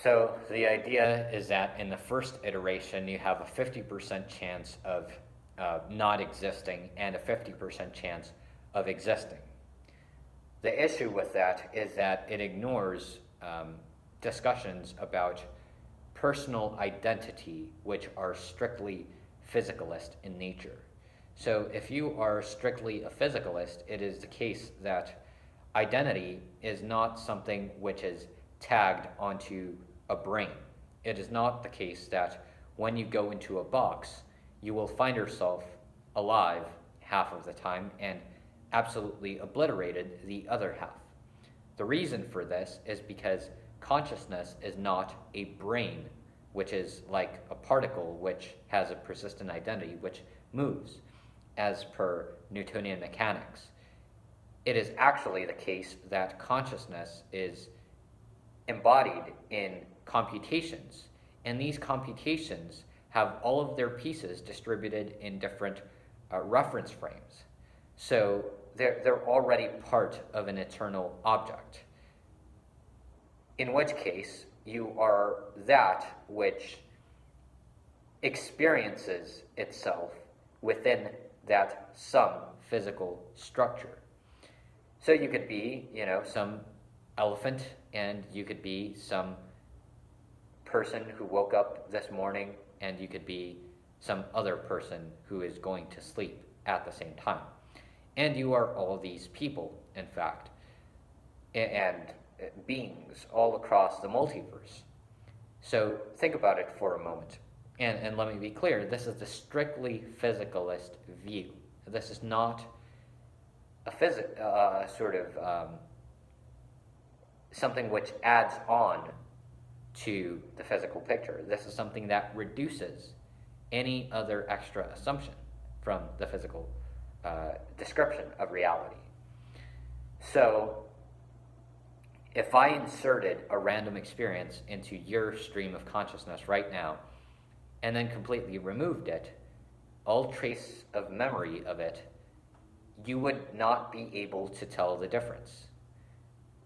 So the idea is that in the first iteration, you have a 50% chance of not existing and a 50% chance of existing. The issue with that is that it ignores discussions about personal identity, which are strictly physicalist in nature. So if you are strictly a physicalist, it is the case that identity is not something which is tagged onto a brain. It is not the case that when you go into a box, you will find yourself alive half of the time and absolutely obliterated the other half. The reason for this is because consciousness is not a brain, which is like a particle which has a persistent identity which moves, as per Newtonian mechanics. It is actually the case that consciousness is embodied in computations, and these computations have all of their pieces distributed in different reference frames. So they're already part of an eternal object, in which case you are that which experiences itself within that some physical structure. So you could be, some elephant, and you could be some person who woke up this morning, and you could be some other person who is going to sleep at the same time. And you are all these people, in fact, and beings all across the multiverse. So think about it for a moment. And let me be clear, this is the strictly physicalist view. This is not a something which adds on to the physical picture. This is something that reduces any other extra assumption from the physical description of reality. So if I inserted a random experience into your stream of consciousness right now, and then completely removed it, all trace of memory of it, you would not be able to tell the difference.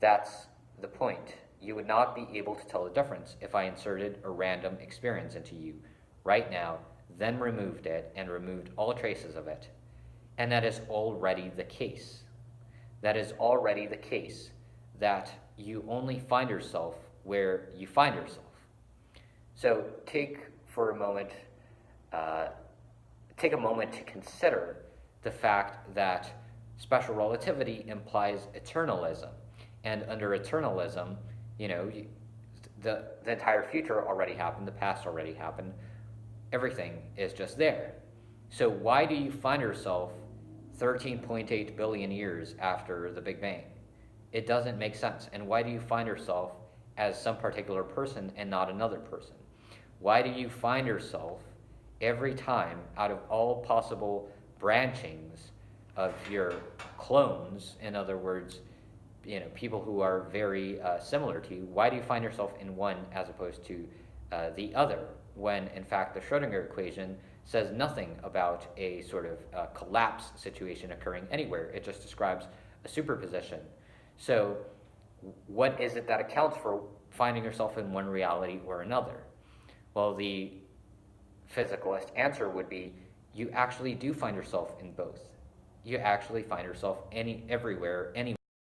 That's the point. You would not be able to tell the difference if I inserted a random experience into you right now, then removed it and removed all traces of it. And that is already the case. That is already the case, that you only find yourself where you find yourself. So take a moment to consider the fact that special relativity implies eternalism. And under eternalism, the entire future already happened, the past already happened, everything is just there. So why do you find yourself 13.8 billion years after the Big Bang? It doesn't make sense. And why do you find yourself as some particular person and not another person? Why do you find yourself every time, out of all possible branchings of your clones, in other words, people who are very similar to you, why do you find yourself in one as opposed to the other, when in fact the Schrödinger equation says nothing about a sort of collapse situation occurring anywhere? It just describes a superposition. So what is it that accounts for finding yourself in one reality or another? Well, the physicalist answer would be, you actually do find yourself in both. You actually find yourself everywhere, anywhere.